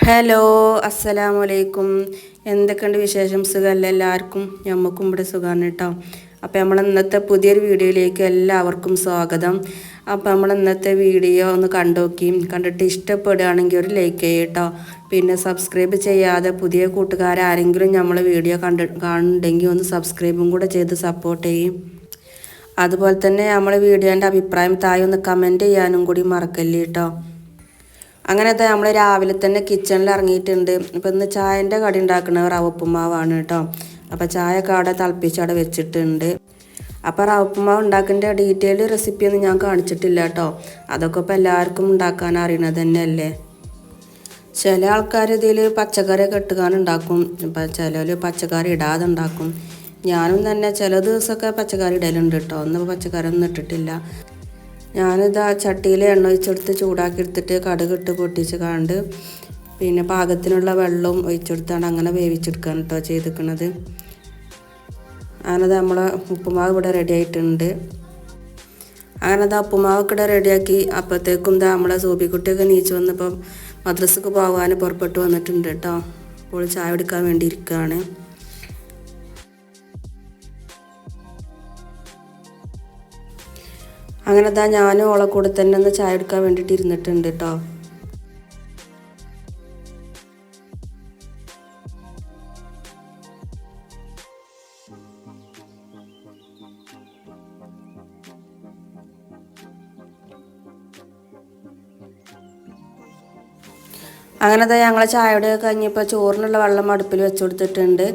Hello അസ്സലാമു അലൈക്കും. എന്തൊക്കെയുണ്ട് വിശേഷം? സുഖമല്ല എല്ലാവർക്കും? നമുക്കും ഇവിടെ സുഖമാണ് കേട്ടോ. അപ്പോൾ നമ്മൾ ഇന്നത്തെ പുതിയൊരു വീഡിയോയിലേക്ക് എല്ലാവർക്കും സ്വാഗതം. അപ്പോൾ നമ്മൾ ഇന്നത്തെ വീഡിയോ ഒന്ന് കണ്ടിട്ട് ഇഷ്ടപ്പെടുകയാണെങ്കിൽ ഒരു ലൈക്ക് ചെയ്യട്ടോ. പിന്നെ സബ്സ്ക്രൈബ് ചെയ്യാതെ പുതിയ കൂട്ടുകാരാരെങ്കിലും നമ്മൾ വീഡിയോ കാണുന്നുണ്ടെങ്കിൽ ഒന്ന് സബ്സ്ക്രൈബും കൂടെ ചെയ്ത് സപ്പോർട്ട് ചെയ്യും. അതുപോലെ തന്നെ നമ്മളെ വീഡിയോൻ്റെ അഭിപ്രായം താഴെ ഒന്ന് കമൻറ്റ് ചെയ്യാനും കൂടി മറക്കല്ലേ കേട്ടോ. അങ്ങനത്തെ നമ്മൾ രാവിലെ തന്നെ കിച്ചണിൽ ഇറങ്ങിയിട്ടുണ്ട്. ഇപ്പം ഇന്ന് ചായൻ്റെ കടി ഉണ്ടാക്കുന്ന റവ ഉപ്പുമാവാണ് കേട്ടോ. അപ്പോൾ ചായയൊക്കെ അവിടെ തിളപ്പിച്ച് അവിടെ വെച്ചിട്ടുണ്ട്. അപ്പോൾ റവ ഉപ്പുമാവ് ഉണ്ടാക്കേണ്ട ഡീറ്റെയിൽ റെസിപ്പിയൊന്നും ഞാൻ കാണിച്ചിട്ടില്ല കേട്ടോ. അതൊക്കെ ഇപ്പോൾ എല്ലാവർക്കും ഉണ്ടാക്കാൻ അറിയണത് തന്നെയല്ലേ. ചില ആൾക്കാർ ഇതിൽ പച്ചക്കറിയൊക്കെ ഇട്ടുകാനുണ്ടാക്കും, ഇപ്പം ചിലർ പച്ചക്കറി ഇടാതെ ഉണ്ടാക്കും. ഞാനും തന്നെ ചില ദിവസമൊക്കെ പച്ചക്കറി ഇടലുണ്ട് കേട്ടോ. ഒന്നും പച്ചക്കറി ഒന്നും ഇട്ടിട്ടില്ല. ഞാനിത് ആ ചട്ടിയിൽ എണ്ണ ഒഴിച്ചെടുത്ത് ചൂടാക്കി എടുത്തിട്ട് കടുകിട്ട് പൊട്ടിച്ച് കണ്ട് പിന്നെ പാകത്തിനുള്ള വെള്ളവും ഒഴിച്ചെടുത്താണ് അങ്ങനെ വേവിച്ചെടുക്കാൻ കേട്ടോ ചെയ്തിരിക്കുന്നത്. അങ്ങനത് നമ്മളെ ഉപ്പുമാവ് ഇവിടെ റെഡി ആയിട്ടുണ്ട്. അങ്ങനത് ഉപ്പുമാവൊക്കെ ഇവിടെ റെഡിയാക്കി അപ്പോഴത്തേക്കും നമ്മളെ സൂബിക്കുട്ടിയൊക്കെ നീച്ച് വന്നപ്പോൾ മദ്രസക്ക് പോകാൻ പുറപ്പെട്ട് വന്നിട്ടുണ്ട് കേട്ടോ. അപ്പോൾ ചായ എടുക്കാൻ വേണ്ടി ഇരിക്കുകയാണ്. അങ്ങനെ ഞാനും ഓളെ കൂടെ തന്നെ ഒന്ന് ചായ എടുക്കാൻ വേണ്ടിയിട്ട് ഇരുന്നിട്ടുണ്ട് കേട്ടോ. അങ്ങനത്തെ ഞങ്ങളെ ചായയുടെ കഴിഞ്ഞപ്പോൾ ചോറിനുള്ള വെള്ളം അടുപ്പിൽ വെച്ച് കൊടുത്തിട്ടുണ്ട്.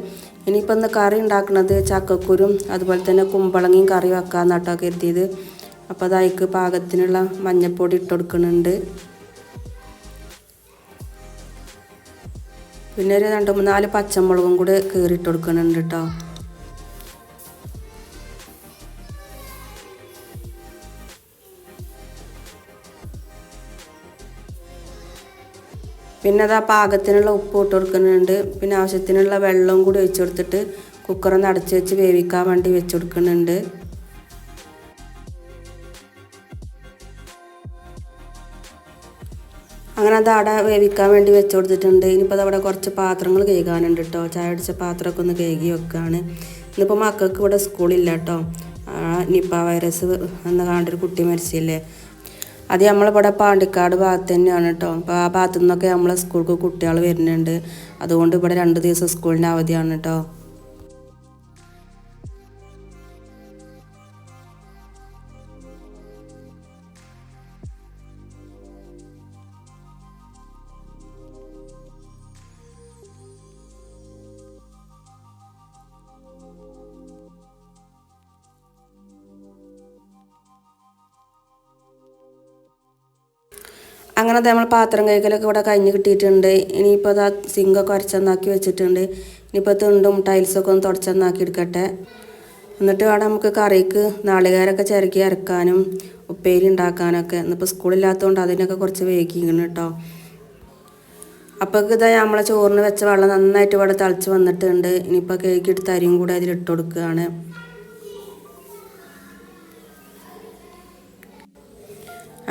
ഇനിയിപ്പോൾ ഇന്ന് കറി ഉണ്ടാക്കുന്നത് ചക്കക്കുരും അതുപോലെ തന്നെ കുമ്പളങ്ങയും കറി വെക്കാമെന്നാട്ടോ കരുതിയത്. അപ്പോൾ അതയക്ക് പാകത്തിനുള്ള മഞ്ഞൾപ്പൊടി ഇട്ട് കൊടുക്കുന്നുണ്ട്. പിന്നെ ഒരു 2-3 പച്ചമുളകും കൂടി കീറിയിട്ട് കൊടുക്കുന്നുണ്ട് കേട്ടോ. പിന്നെ അത് ആ പാകത്തിനുള്ള ഉപ്പ് ഇട്ട് കൊടുക്കുന്നുണ്ട്. പിന്നെ ആവശ്യത്തിനുള്ള വെള്ളവും കൂടി ഒഴിച്ച് കൊടുത്തിട്ട് കുക്കറൊന്ന് അടച്ച് വെച്ച് വേവിക്കാൻ വേണ്ടി വെച്ച് കൊടുക്കുന്നുണ്ട്. അങ്ങനെ അത് അവിടെ വേവിക്കാൻ വേണ്ടി വെച്ച് കൊടുത്തിട്ടുണ്ട്. ഇനിയിപ്പോൾ അതവിടെ കുറച്ച് പാത്രങ്ങൾ കഴുകാനുണ്ട് കേട്ടോ. ചായ അടിച്ച പാത്രമൊക്കെ ഒന്ന് കഴുകി വെക്കുകയാണ്. ഇന്നിപ്പോൾ മക്കൾക്ക് ഇവിടെ സ്കൂളില്ല കേട്ടോ. നിപ്പ വൈറസ് എന്ന് കണ്ടൊരു കുട്ടി മരിച്ചില്ലേ, അത് നമ്മളിവിടെ പാണ്ടിക്കാട് ഭാഗത്ത് തന്നെയാണ് കേട്ടോ. അപ്പോൾ ആ ഭാഗത്തു നിന്നൊക്കെ നമ്മളെ സ്കൂൾക്ക് കുട്ടികൾ വരുന്നുണ്ട്. അതുകൊണ്ട് ഇവിടെ 2 ദിവസം സ്കൂളിന് അവധിയാണ് കേട്ടോ. അങ്ങനെ നമ്മൾ പാത്രം കഴുകലൊക്കെ ഇവിടെ കഴിഞ്ഞ് കിട്ടിയിട്ടുണ്ട്. ഇനിയിപ്പോൾ അത് സിങ്കൊക്കെ ഉരച്ചെന്നാക്കി വെച്ചിട്ടുണ്ട്. ഇനിയിപ്പോൾ തിണ്ടും ടൈൽസൊക്കെ ഒന്ന് തുടച്ചെന്നാക്കി എടുക്കട്ടെ. എന്നിട്ട് വേണം നമുക്ക് കറിക്ക് നാളികേരമൊക്കെ ചിരകി അരക്കാനും ഉപ്പേരി ഉണ്ടാക്കാനൊക്കെ. ഇന്നിപ്പോൾ സ്കൂളില്ലാത്തതുകൊണ്ട് അതിനൊക്കെ കുറച്ച് വൈകിക്കണം കേട്ടോ. അപ്പോൾ നമ്മളെ ചോറിന് വെച്ച വെള്ളം നന്നായിട്ട് ഇവിടെ തിളച്ച് വന്നിട്ടുണ്ട്. ഇനിയിപ്പോൾ കഴുകിയെടുത്ത് അരിയും കൂടെ അതിലിട്ട് കൊടുക്കുകയാണ്.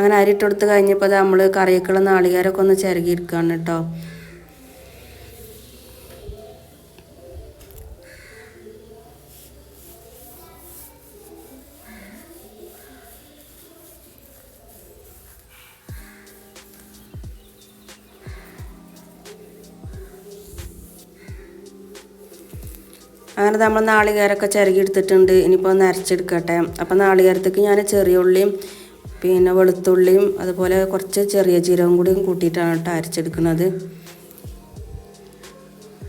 അങ്ങനെ അരിയിട്ടെടുത്ത് കഴിഞ്ഞപ്പോൾ നമ്മൾ കറിയൊക്കെയുള്ള നാളികേരമൊക്കെ ഒന്ന് ചിരകിയെടുക്കുകയാണ് കേട്ടോ. അങ്ങനെ നമ്മൾ നാളികേരമൊക്കെ ചിരകിയെടുത്തിട്ടുണ്ട്. ഇനിയിപ്പോൾ ഒന്ന് അരച്ചെടുക്കട്ടെ. അപ്പോൾ നാളികേരത്തേക്ക് ഞാൻ ചെറിയ ഉള്ളിയും പിന്നെ വെളുത്തുള്ളിയും അതുപോലെ കുറച്ച് ചെറിയ ജീരകം കൂടിയും കൂട്ടിയിട്ടാണ് കേട്ടോ അരച്ചെടുക്കുന്നത്.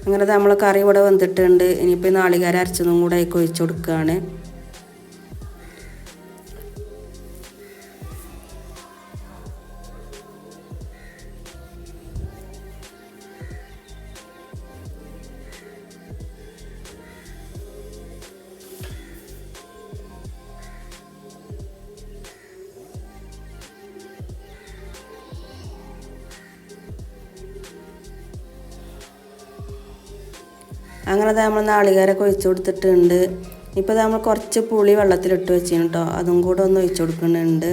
അങ്ങനെ നമ്മൾ കറി ഇവിടെ വന്നിട്ടുണ്ട്. ഇനിയിപ്പോൾ നാളികേരം അരച്ചതും കൂടെ അതിലേക്ക് ഒഴിച്ച് കൊടുക്കുകയാണ്. അങ്ങനെ നമ്മൾ നാളികേരമൊക്കെ ഒഴിച്ച് കൊടുത്തിട്ടുണ്ട്. ഇപ്പോൾ നമ്മൾ കുറച്ച് പുളി വെള്ളത്തിലിട്ട് വെച്ചിന് കേട്ടോ. അതും കൂടെ ഒന്ന് ഒഴിച്ച് കൊടുക്കുന്നുണ്ട്.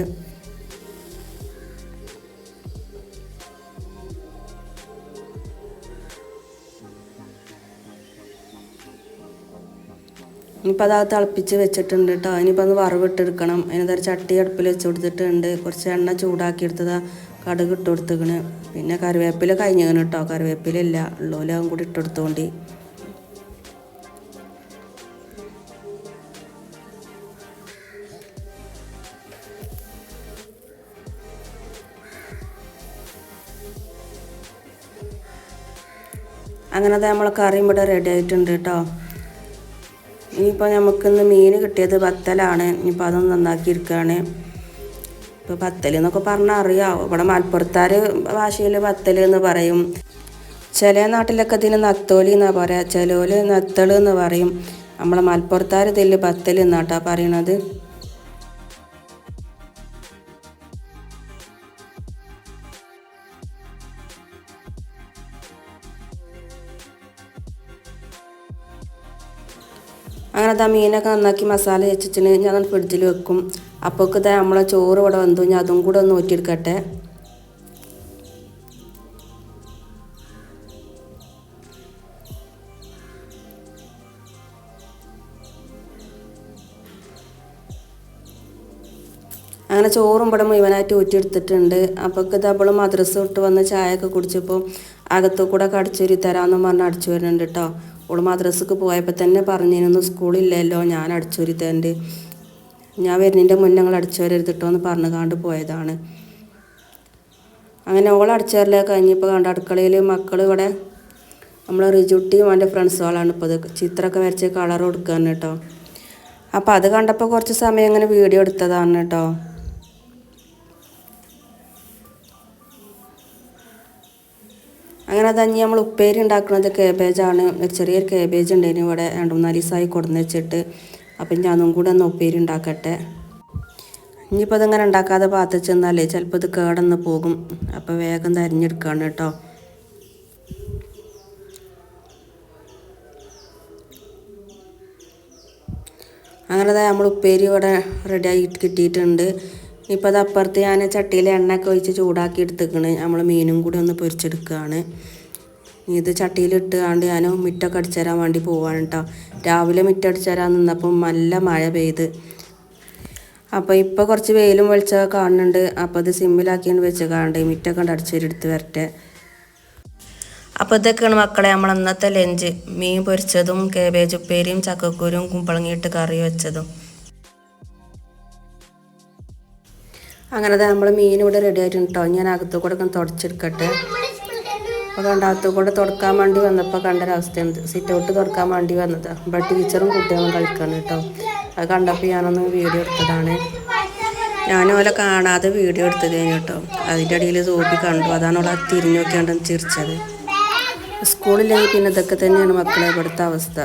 ഇനിയിപ്പോൾ അത് തിളപ്പിച്ച് വെച്ചിട്ടുണ്ട് കേട്ടോ. ഇനിയിപ്പോൾ ഒന്ന് വറവിട്ടെടുക്കണം. അതിനൊരു ചട്ടി അടുപ്പിൽ വെച്ച് കൊടുത്തിട്ടുണ്ട്. കുറച്ച് എണ്ണ ചൂടാക്കി എടുത്തതാ, കടുക് ഇട്ട് കൊടുത്തേക്കണ്. പിന്നെ കറിവേപ്പില കഴിഞ്ഞേക്കണ് കേട്ടോ. കറിവേപ്പില ഇല്ല, ഉള്ളൂലും കൂടി ഇട്ടെടുത്തോണ്ടി. അങ്ങനെ നമ്മളെ കറിയും ഇവിടെ റെഡി ആയിട്ടുണ്ട് കേട്ടോ. ഇനിയിപ്പോൾ നമുക്കിന്ന് മീൻ കിട്ടിയത് ബത്തലാണ്. ഇനിയിപ്പോൾ അതൊന്ന് നന്നാക്കിയിരിക്കുകയാണ്. ഇപ്പോൾ ബത്തൽ എന്നൊക്കെ പറഞ്ഞാൽ അറിയാം. ഇവിടെ മലപ്പുറത്താർ ഭാഷയിൽ ബത്തൽ എന്ന് പറയും. ചില നാട്ടിലൊക്കെ ഇതിന് നത്തോലി എന്നാണ് പറയുക, ചിലവർ നത്തൾ എന്ന് പറയും. നമ്മളെ മലപ്പുറത്താർ ഇതിൽ ബത്തൽ എന്നാട്ടാ പറയണത്. അങ്ങനെ മീനൊക്കെ നന്നാക്കി മസാല വെച്ചിട്ട് ഞാൻ ഫ്രിഡ്ജിൽ വെക്കും. അപ്പോഴൊക്കെ നമ്മളെ ചോറ് ഇവിടെ വന്നു, ഞാൻ അതും കൂടെ ഒന്ന് ഊറ്റിയെടുക്കട്ടെ. അങ്ങനെ ചോറും ഇവിടെ മുഴുവനായിട്ട് ഊറ്റിയെടുത്തിട്ടുണ്ട്. അപ്പോഴൊക്കെ നമ്മൾ മദ്രസ വിട്ട് വന്ന് ചായയൊക്കെ കുടിച്ചപ്പോൾ അകത്തു കൂടെ അടിച്ചൊരി തരാമെന്ന് പറഞ്ഞ് അടിച്ചു വരുന്നുണ്ട് കേട്ടോ. ഓൾ മദ്രസക്ക് പോയപ്പോൾ തന്നെ പറഞ്ഞിരുന്നു സ്കൂളില്ലല്ലോ, ഞാൻ അടിച്ചൊരി തരണ്ട്, ഞാൻ വരുന്നതിൻ്റെ മുന്നേ ഞങ്ങൾ അടിച്ചു വരരുതിട്ടോ എന്ന് പറഞ്ഞു കാണ്ട് പോയതാണ്. അങ്ങനെ ഓൾ അടിച്ചു വരലൊക്കെ കഴിഞ്ഞപ്പോൾ കണ്ട് അടുക്കളയിൽ മക്കൾ ഇവിടെ നമ്മൾ റിജുട്ടിയും അവൻ്റെ ഫ്രണ്ട്സുകളാണ് ഇപ്പോൾ ഇത് ചിത്രമൊക്കെ വരച്ച് കളർ കൊടുക്കുകയാണ് കേട്ടോ. അപ്പോൾ അത് കണ്ടപ്പോൾ കുറച്ച് സമയം ഇങ്ങനെ വീഡിയോ എടുത്തതാണ് കേട്ടോ. അങ്ങനെ തന്നെ നമ്മൾ ഉപ്പേരി ഉണ്ടാക്കുന്നത് കേബേജാണ്. ചെറിയൊരു കേബേജ് ഉണ്ടായിരുന്നു ഇവിടെ 2-3 ദിവസമായി കൊടുന്ന് വെച്ചിട്ട്. അപ്പം ഞാനും കൂടെ ഒന്ന് ഉപ്പേരി ഉണ്ടാക്കട്ടെ. ഇനിയിപ്പോൾ ഇതിങ്ങനെ ഉണ്ടാക്കാതെ പാത്ത് ചെന്നാലേ ചിലപ്പോൾ ഇത് കേടന്ന് പോകും. അപ്പോൾ വേഗം അരിഞ്ഞെടുക്കുകയാണ് കേട്ടോ. അങ്ങനെ നമ്മൾ ഉപ്പേരി ഇവിടെ റെഡിയായി കിട്ടിയിട്ടുണ്ട്. ഇപ്പോൾ അത് അപ്പുറത്ത് ഞാൻ ചട്ടിയിൽ എണ്ണയൊക്കെ ഒഴിച്ച് ചൂടാക്കി എടുത്തേക്കണ്. നമ്മൾ മീനും കൂടി ഒന്ന് പൊരിച്ചെടുക്കുകയാണ്. ഇത് ചട്ടിയിലിട്ട് കൊണ്ട് ഞാൻ മിറ്റൊക്കെ അടിച്ചു തരാൻ വേണ്ടി പോവാണ് കേട്ടോ. രാവിലെ മിറ്റടിച്ചു തരാൻ നിന്നപ്പം നല്ല മഴ പെയ്ത്. അപ്പോൾ ഇപ്പോൾ കുറച്ച് വെയിലും വെളിച്ചമൊക്കെ കാണുന്നുണ്ട്. അപ്പോൾ ഇത് സിമ്മിലാക്കിയാണ് വെച്ച് കാണണ്ടേ, മിറ്റൊക്കെ അടിച്ചെടുത്ത് വരട്ടെ. അപ്പോൾ ഇതൊക്കെയാണ് മക്കളെ നമ്മൾ ഇന്നത്തെ ലഞ്ച്. മീൻ പൊരിച്ചതും കേബേജ് ഉപ്പേരിയും ചക്കക്കൂരും കുമ്പളങ്ങിയിട്ട് കറി വെച്ചതും. അങ്ങനെ നമ്മൾ മീൻ ഇവിടെ റെഡി ആയിട്ടുണ്ട് കേട്ടോ. ഞാൻ അകത്തു കൂടെ ഒക്കെ തുടച്ചെടുക്കട്ടെ. അപ്പോൾ കണ്ടകത്തു കൂടെ തുടക്കാൻ വേണ്ടി വന്നപ്പോൾ കണ്ടൊരവസ്ഥയുണ്ട്. സിറ്റ് ഔട്ട് തുടക്കാൻ വേണ്ടി വന്നത് ഇവിടെ ടീച്ചറും കുട്ടികളും കളിക്കാണ് കേട്ടോ. അത് കണ്ടപ്പോൾ ഞാനൊന്ന് വീഡിയോ എടുത്തതാണ്. ഞാനും ഓലെ കാണാതെ വീഡിയോ എടുത്തത് കേട്ടോ. അതിൻ്റെ ഇടയിൽ സോപ്പി കണ്ടു, അതാണ് ഓളെ തിരിഞ്ഞു നോക്കിയാണ്ട് ചിരിച്ചത്. സ്കൂളില്ലെങ്കിൽ പിന്നെ ഇതൊക്കെ തന്നെയാണ് മക്കളെ ഇവിടുത്തെ അവസ്ഥ.